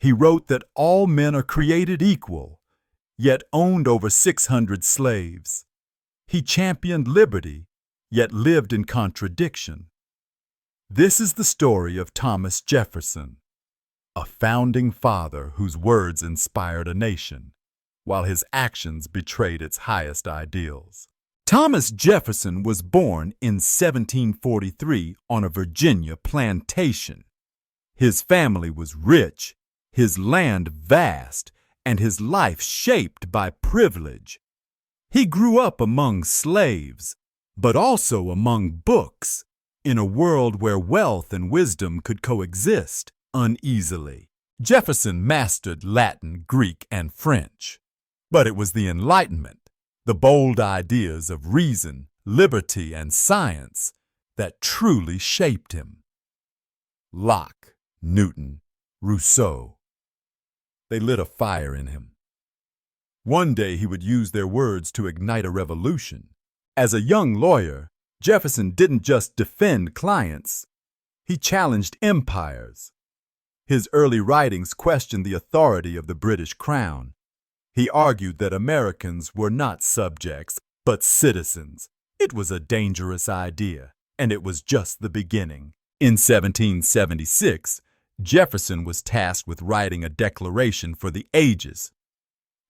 He wrote that all men are created equal, yet owned over 600 slaves. He championed liberty, yet lived in contradiction. This is the story of Thomas Jefferson, a founding father whose words inspired a nation, while his actions betrayed its highest ideals. Thomas Jefferson was born in 1743 on a Virginia plantation. His family was rich, his land vast, and his life shaped by privilege. He grew up among slaves, but also among books, in a world where wealth and wisdom could coexist uneasily. Jefferson mastered Latin, Greek, and French. But it was the Enlightenment, the bold ideas of reason, liberty, and science that truly shaped him. Locke, Newton, Rousseau. They lit a fire in him. One day he would use their words to ignite a revolution. As a young lawyer, Jefferson didn't just defend clients, he challenged empires. His early writings questioned the authority of the British crown. He argued that Americans were not subjects, but citizens. It was a dangerous idea, and it was just the beginning. In 1776, Jefferson was tasked with writing a declaration for the ages.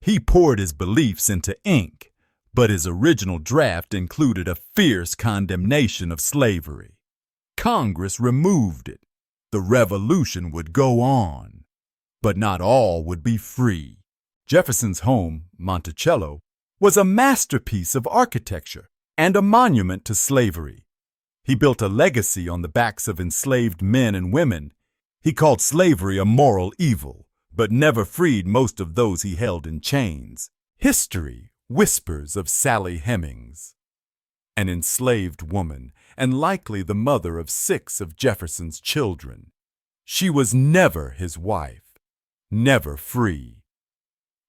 He poured his beliefs into ink, but his original draft included a fierce condemnation of slavery. Congress removed it. The revolution would go on, but not all would be free. Jefferson's home, Monticello, was a masterpiece of architecture and a monument to slavery. He built a legacy on the backs of enslaved men and women. He called slavery a moral evil, but never freed most of those he held in chains. History whispers of Sally Hemings, an enslaved woman and likely the mother of 6 of Jefferson's children. She was never his wife, never free.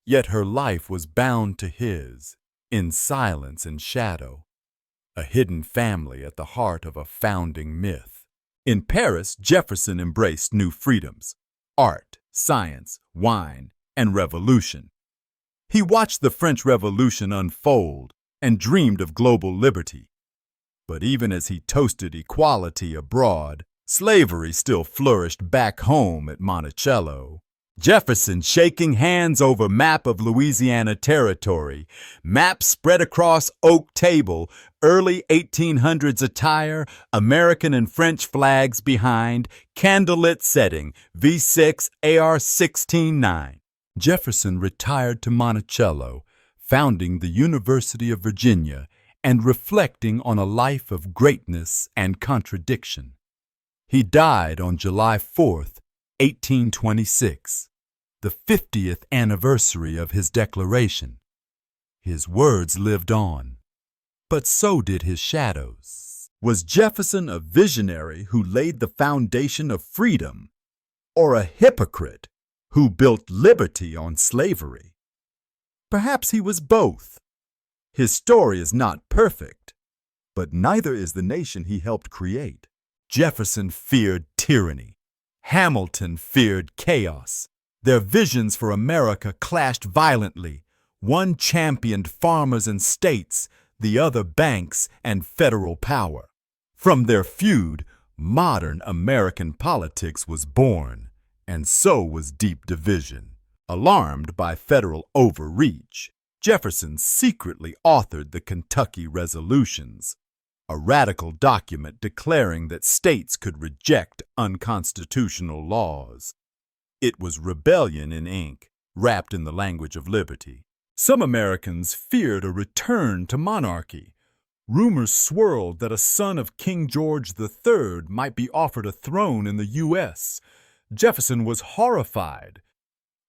Yet her life was bound to his, in silence and shadow, a hidden family at the heart of a founding myth. In Paris, Jefferson embraced new freedoms: art, science, wine, and revolution. He watched the French Revolution unfold and dreamed of global liberty. But even as he toasted equality abroad, slavery still flourished back home at Monticello. Jefferson shaking hands over map of Louisiana Territory, map spread across oak table, early 1800s attire, American and French flags behind, candlelit setting, V6 AR-16-9. Jefferson retired to Monticello, founding the University of Virginia and reflecting on a life of greatness and contradiction. He died on July 4th, 1826, the 50th anniversary of his declaration. His words lived on, but so did his shadows. Was Jefferson a visionary who laid the foundation of freedom, or a hypocrite who built liberty on slavery? Perhaps he was both. His story is not perfect, but neither is the nation he helped create. Jefferson feared tyranny. Hamilton feared chaos. Their visions for America clashed violently. One championed farmers and states, the other banks and federal power. From their feud, modern American politics was born, and so was deep division. Alarmed by federal overreach, Jefferson secretly authored the Kentucky Resolutions, a radical document declaring that states could reject unconstitutional laws. It was rebellion in ink, wrapped in the language of liberty. Some Americans feared a return to monarchy. Rumors swirled that a son of King George III might be offered a throne in the U.S. Jefferson was horrified.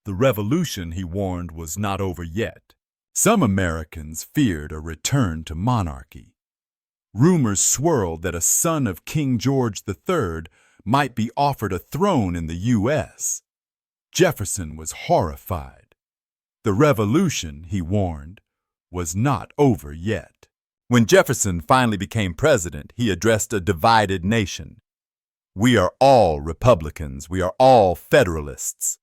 The revolution, he warned, was not over yet. Some Americans feared a return to monarchy. Rumors swirled that a son of King George III might be offered a throne in the U.S. Jefferson was horrified. The revolution, he warned, was not over yet. When Jefferson finally became president, he addressed a divided nation. "We are all Republicans. We are all Federalists."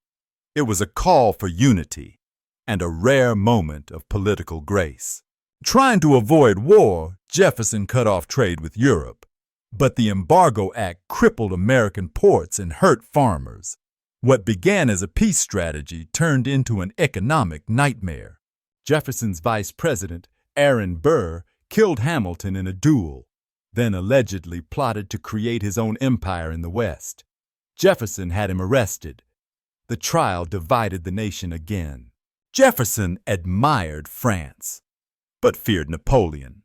It was a call for unity and a rare moment of political grace. Trying to avoid war, Jefferson cut off trade with Europe. But the Embargo Act crippled American ports and hurt farmers. What began as a peace strategy turned into an economic nightmare. Jefferson's vice president, Aaron Burr, killed Hamilton in a duel, then allegedly plotted to create his own empire in the West. Jefferson had him arrested. The trial divided the nation again. Jefferson admired France, but feared Napoleon.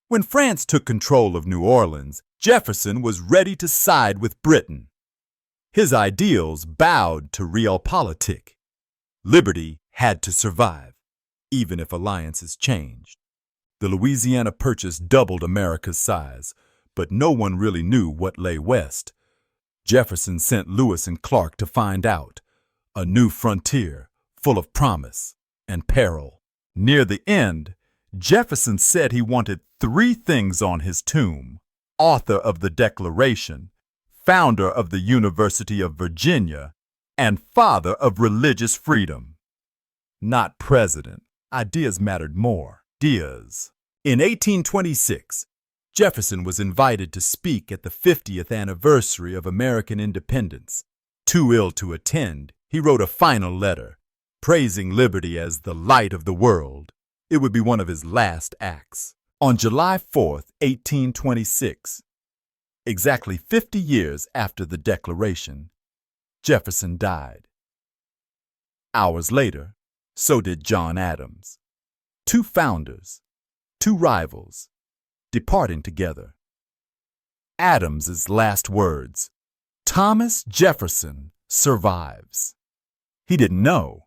When France took control of New Orleans, Jefferson was ready to side with Britain. His ideals bowed to realpolitik. Liberty had to survive, even if alliances changed. The Louisiana Purchase doubled America's size, but no one really knew what lay west. Jefferson sent Lewis and Clark to find out. A new frontier, full of promise and peril. Near the end, Jefferson said he wanted 3 things on his tomb: author of the Declaration, founder of the University of Virginia, and father of religious freedom. Not president. Ideas mattered more. Ideas. In 1826, Jefferson was invited to speak at the 50th anniversary of American independence. Too ill to attend, he wrote a final letter, praising liberty as the light of the world. It would be one of his last acts. On July 4, 1826, exactly 50 years after the Declaration, Jefferson died. Hours later, so did John Adams. 2 founders, 2 rivals, departing together. Adams's last words: Thomas Jefferson survives. He didn't know.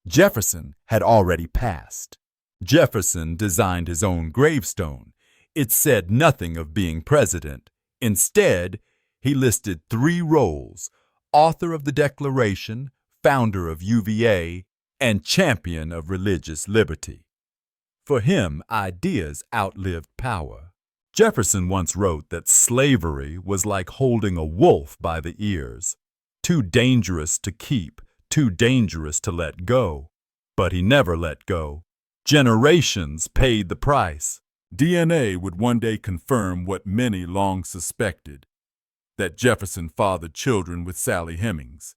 Jefferson had already passed. Jefferson designed his own gravestone. It said nothing of being president. Instead, he listed 3 roles: author of the Declaration, founder of UVA, and champion of religious liberty. For him, ideas outlived power. Jefferson once wrote that slavery was like holding a wolf by the ears, too dangerous to keep, too dangerous to let go. But he never let go. Generations paid the price. DNA would one day confirm what many long suspected, that Jefferson fathered children with Sally Hemings.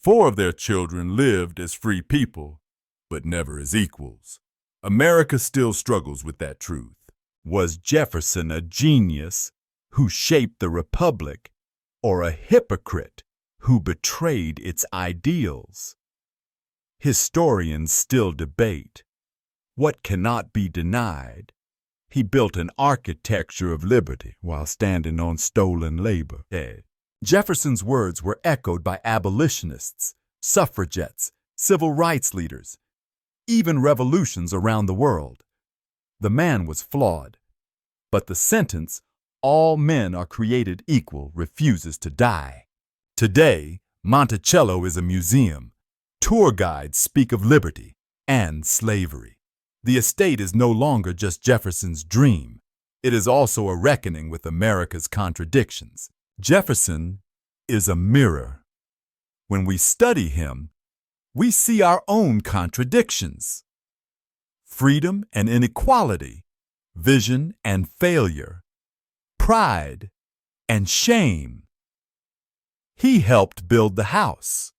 4 of their children lived as free people, but never as equals. America still struggles with that truth. Was Jefferson a genius who shaped the republic, or a hypocrite who betrayed its ideals? Historians still debate. What cannot be denied? He built an architecture of liberty while standing on stolen labor. Jefferson's words were echoed by abolitionists, suffragettes, civil rights leaders, even revolutions around the world. The man was flawed, but the sentence, "all men are created equal," refuses to die. Today, Monticello is a museum. Tour guides speak of liberty and slavery. The estate is no longer just Jefferson's dream. It is also a reckoning with America's contradictions. Jefferson is a mirror. When we study him, we see our own contradictions. Freedom and inequality, vision and failure, pride and shame. He helped build the house.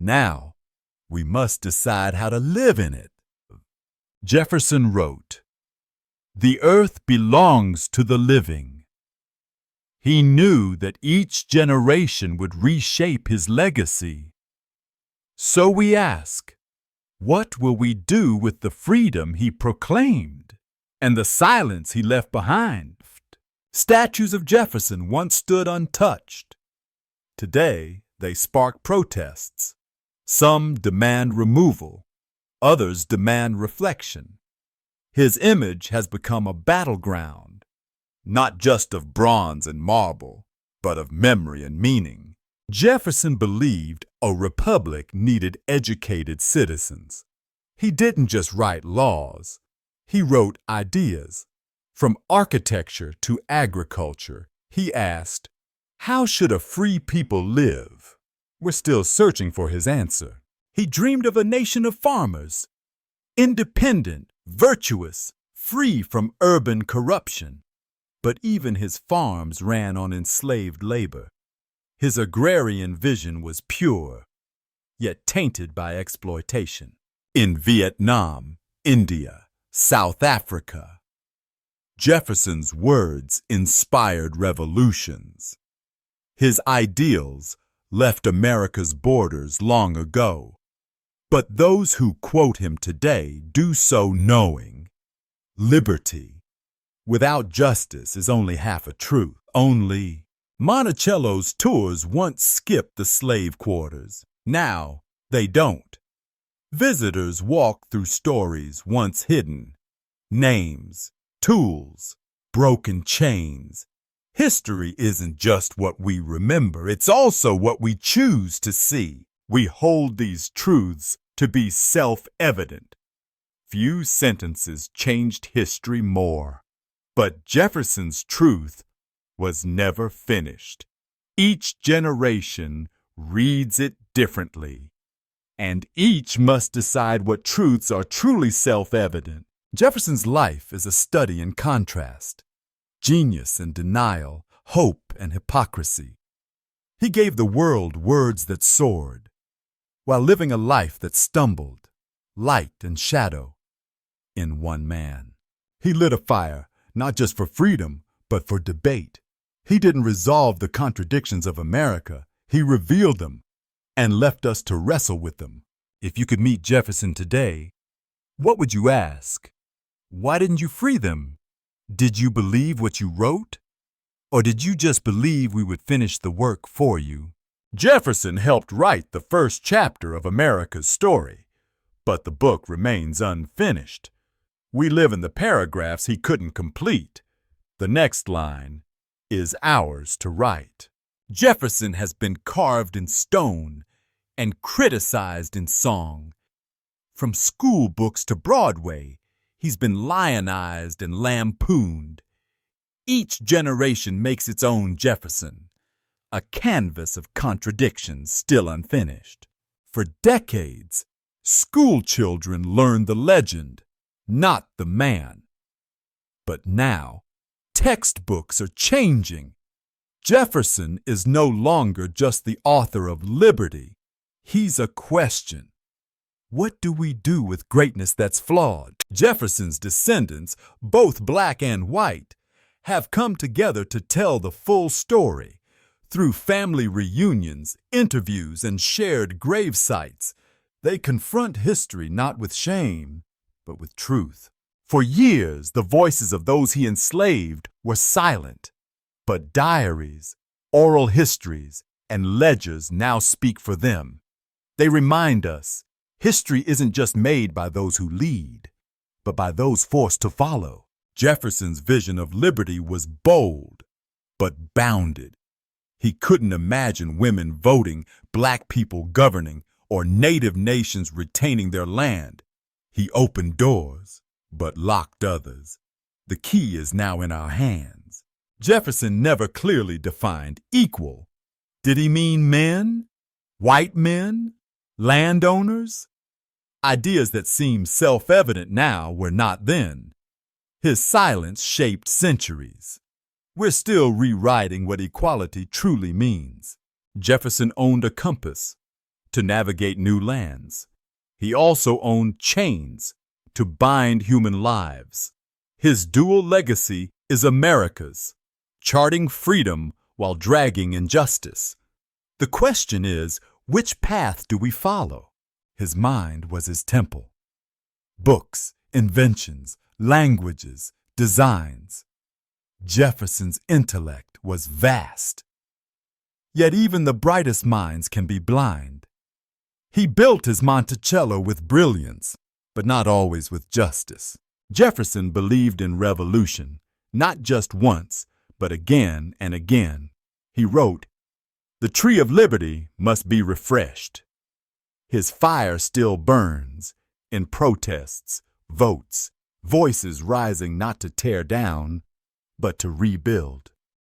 Now, we must decide how to live in it. Jefferson wrote, "The earth belongs to the living." He knew that each generation would reshape his legacy. So we ask, what will we do with the freedom he proclaimed and the silence he left behind? Statues of Jefferson once stood untouched. Today, they spark protests. Some demand removal. Others demand reflection. His image has become a battleground, not just of bronze and marble, but of memory and meaning. Jefferson believed a republic needed educated citizens. He didn't just write laws. He wrote ideas. From architecture to agriculture, he asked, "How should a free people live?" We're still searching for his answer. He dreamed of a nation of farmers, independent, virtuous, free from urban corruption. But even his farms ran on enslaved labor. His agrarian vision was pure, yet tainted by exploitation. In Vietnam, India, South Africa, Jefferson's words inspired revolutions. His ideals left America's borders long ago. But those who quote him today do so knowing liberty without justice is only half a truth. Only Monticello's tours once skipped the slave quarters. Now they don't. Visitors walk through stories once hidden, names, tools, broken chains. History isn't just what we remember, it's also what we choose to see. We hold these truths to be self-evident. Few sentences changed history more, but Jefferson's truth was never finished. Each generation reads it differently, and each must decide what truths are truly self-evident. Jefferson's life is a study in contrast, genius and denial, hope and hypocrisy. He gave the world words that soared, while living a life that stumbled, light and shadow, in one man. He lit a fire, not just for freedom, but for debate. He didn't resolve the contradictions of America. He revealed them and left us to wrestle with them. If you could meet Jefferson today, what would you ask? Why didn't you free them? Did you believe what you wrote? Or did you just believe we would finish the work for you? Jefferson helped write the first chapter of America's story, but the book remains unfinished. We live in the paragraphs he couldn't complete. The next line is ours to write. Jefferson has been carved in stone and criticized in song. From school books to Broadway, he's been lionized and lampooned. Each generation makes its own Jefferson, a canvas of contradictions still unfinished. For decades, school children learned the legend, not the man. But now, textbooks are changing. Jefferson is no longer just the author of liberty. He's a question. What do we do with greatness that's flawed? Jefferson's descendants, both black and white, have come together to tell the full story. Through family reunions, interviews, and shared grave sites, they confront history not with shame, but with truth. For years, the voices of those he enslaved were silent, but diaries, oral histories, and ledgers now speak for them. They remind us, history isn't just made by those who lead, but by those forced to follow. Jefferson's vision of liberty was bold, but bounded. He couldn't imagine women voting, black people governing, or native nations retaining their land. He opened doors, but locked others. The key is now in our hands. Jefferson never clearly defined equal. Did he mean men? White men? Landowners? Ideas that seem self-evident now were not then. His silence shaped centuries. We're still rewriting what equality truly means. Jefferson owned a compass to navigate new lands. He also owned chains to bind human lives. His dual legacy is America's, charting freedom while dragging injustice. The question is, which path do we follow? His mind was his temple. Books, inventions, languages, designs. Jefferson's intellect was vast. Yet even the brightest minds can be blind. He built his Monticello with brilliance, but not always with justice. Jefferson believed in revolution, not just once, but again and again. He wrote, "The tree of liberty must be refreshed." His fire still burns in protests, votes, voices rising not to tear down, but to rebuild.